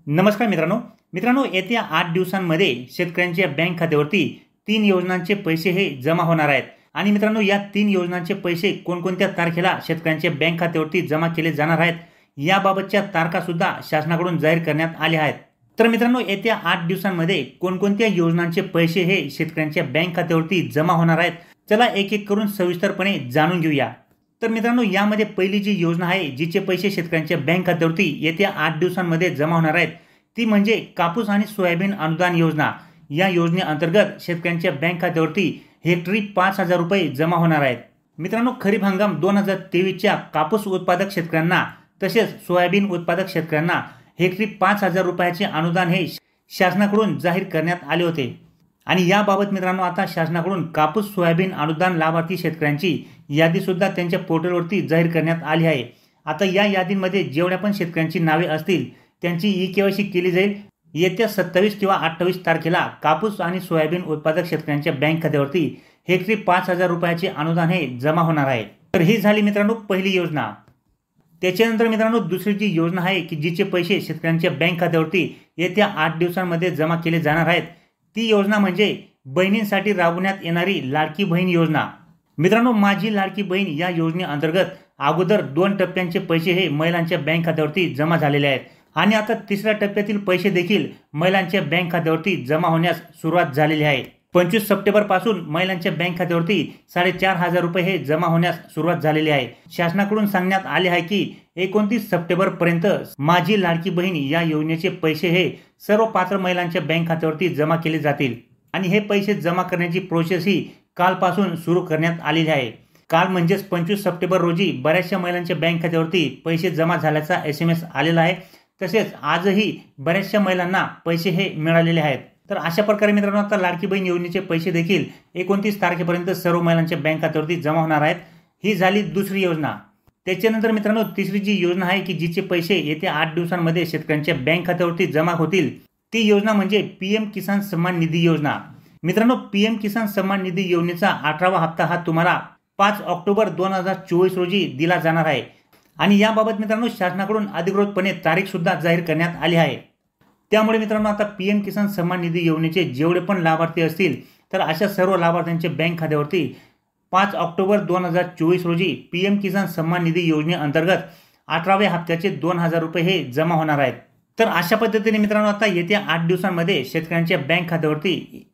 नमस्कार मित्रांनो मित्रांनो येत्या 8 दिवसांमध्ये शेतकऱ्यांच्या बँक खात्यावरती 3 योजनांचे पैसे हे जमा होणार आहेत। आणि मित्रांनो या 3 योजनांचे पैसे कोणकोणत्या तारखेला शेतकऱ्यांच्या बँक खात्यावरती जमा केले जाणार आहेत याबाबतच्या तारखा सुद्धा शासनाकडून जाहीर करण्यात आल्या आहेत। तर मित्रांनो येत्या 8 दिवसांमध्ये कोणकोणत्या योजनांचे पैसे हे शेतकऱ्यांच्या बँक खात्यावरती जमा होणार आहेत चला एक एक करून सविस्तरपणे जाणून घेऊया। तर मित्रांनो यामध्ये पहिली जी योजना आहे जिचे पैसे शेतकऱ्यांच्या बँक खात्यावरती येत्या 8 दिवसांमध्ये जमा होणार आहेत ती म्हणजे कापूस आणि सोयाबीन अनुदान योजना। या योजनेअंतर्गत शेतकऱ्यांच्या बँक खात्यावरती हेक्टरी 5,000 रुपये जमा होणार आहेत। मित्रांनो खरीप हंगाम 2023च्या कापूस उत्पादक शेतकऱ्यांना तसेच सोयाबीन उत्पादक शेतकऱ्यांना हेक्टरी 5,000 रुपयाचे अनुदान हे शासनाकडून जाहीर करण्यात आले होते। आणि याबाबत मित्रांनो आता शासनाकडून कापूस सोयाबीन अनुदान लाभार्थी शेतकऱ्यांची यादी सुद्धा त्यांच्या पोर्टलवरती जाहीर करण्यात आली आहे। आता या यादीमध्ये जेवढ्या पण शेतकऱ्यांची नावे असतील त्यांची ई-केवायसी केली जाईल। येत्या 27 किंवा 28 तारखेला कापूस आणि सोयाबीन उत्पादक शेतकऱ्यांच्या बँक खात्यावरती हेक्टरी 5,000 रुपयाचे अनुदान हे जमा होणार आहे। तर ही झाली मित्रांनो पहिली योजना। त्याच्यानंतर मित्रांनो दुसरी जी योजना आहे की जिचे पैसे शेतकऱ्यांच्या बँक खात्यावरती येत्या 8 दिवसांमध्ये जमा केले जाणार आहेत ती योजना म्हणजे बहिणींसाठी राबवण्यात येणारी लाडकी बहीण योजना। मित्रांनो माझी लाडकी बहीण या योजनेअंतर्गत अगोदर 2 टप्प्यांचे पैसे हे महिलांच्या बँक खात्यावरती जमा झालेले आहेत आणि आता तिसऱ्या टप्प्यातील पैसे देखील महिलांच्या बँक खात्यावरती जमा होण्यास सुरुवात झालेली आहे। 25 सप्टेंबर पासून महिलांच्या बँक खात्यावरती 4,500 रुपये हे जमा होण्यास सुरुवात झालेली आहे। शासनाकडून सांगण्यात आले आहे की 29 सप्टेंबर पर्यंत माझी लाडकी बहीण या योजनेचे पैसे हे सर्व पात्र महिलांच्या बँक खात्यावरती जमा केले जातील आणि हे पैसे जमा करण्याची प्रोसेस ही कालपासून सुरू करण्यात आलेली आहे। काल म्हणजेच 25 सप्टेंबर रोजी बऱ्याचशा महिलांच्या बँक खात्यावरती पैसे जमा झाल्याचा SMS आलेला आहे। तसेच आजही बऱ्याचशा महिलांना पैसे हे मिळालेले आहेत। तर अशा प्रकारे मित्रांनो आता लाडकी बहीण योजनेचे पैसे देखील 29 तारखेपर्यंत सर्व महिलांच्या बँक खात्यावरती जमा होणार आहेत। ही झाली दुसरी योजना। त्याच्यानंतर मित्रांनो तिसरी जी योजना आहे की जिचे पैसे येत्या 8 दिवसांमध्ये शेतकऱ्यांच्या बँक खात्यावरती जमा होतील ती योजना म्हणजे PM किसान सन्मान निधी योजना। मित्रांनो PM किसान सन्मान निधी योजनेचा 18वा हप्ता हा तुम्हाला 5 ऑक्टोबर 2024 रोजी दिला जाणार आहे आणि याबाबत मित्रांनो शासनाकडून अधिकृतपणे तारीख सुद्धा जाहीर करण्यात आली आहे। त्यामुळे मित्रांनो आता PM किसान सन्मान निधी योजनेचे जेवढे पण लाभार्थी असतील तर अशा सर्व लाभार्थ्यांच्या बँक खात्यावरती 5 ऑक्टोबर 2024 रोजी PM किसान सन्मान निधी योजनेअंतर्गत 18व्या हप्त्याचे 2,000 रुपये हे जमा होणार आहेत। तर अशा पद्धतीने मित्रांनो आता येत्या 8 दिवसांमध्ये शेतकऱ्यांच्या बँक खात्यावरती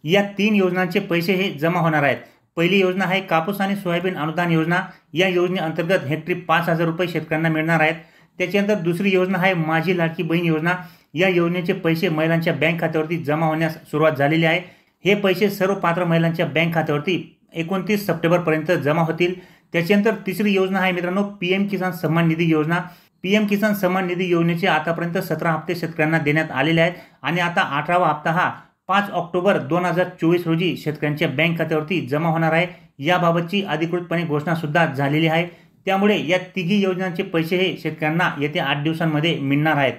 या 3 योजनांचे पैसे हे जमा होणार आहेत। पहिली योजना आहे कापूस आणि सोयाबीन अनुदान योजना। या योजनेअंतर्गत हेक्टरी 5,000 रुपये शेतकऱ्यांना मिळणार आहेत। त्याच्यानंतर दुसरी योजना आहे माझी लाडकी बहीण योजना। या योजनेचे पैसे महिलांच्या बँक खात्यावरती जमा होण्यास सुरुवात झालेली आहे। हे पैसे सर्व पात्र महिलांच्या बँक खात्यावरती 29 सप्टेंबर पर्यंत जमा होतील। त्याच्यानंतर तिसरी योजना आहे मित्रांनो PM किसान सन्मान निधी योजना। PM किसान सन्मान निधी योजनेचे आतापर्यंत 17 हप्ते शेतकऱ्यांना देण्यात आलेले आहेत आणि आता 18वा हप्ता हा 5 ऑक्टोबर 2024 रोजी शेतकऱ्यांच्या बँक खात्यावरती जमा होणार आहे। याबाबतची अधिकृतपणे घोषणा सुद्धा झालेली आहे। त्यामुळे या तिघी योजनांचे पैसे हे शेतकऱ्यांना येत्या 8 दिवसांमध्ये मिळणार आहेत।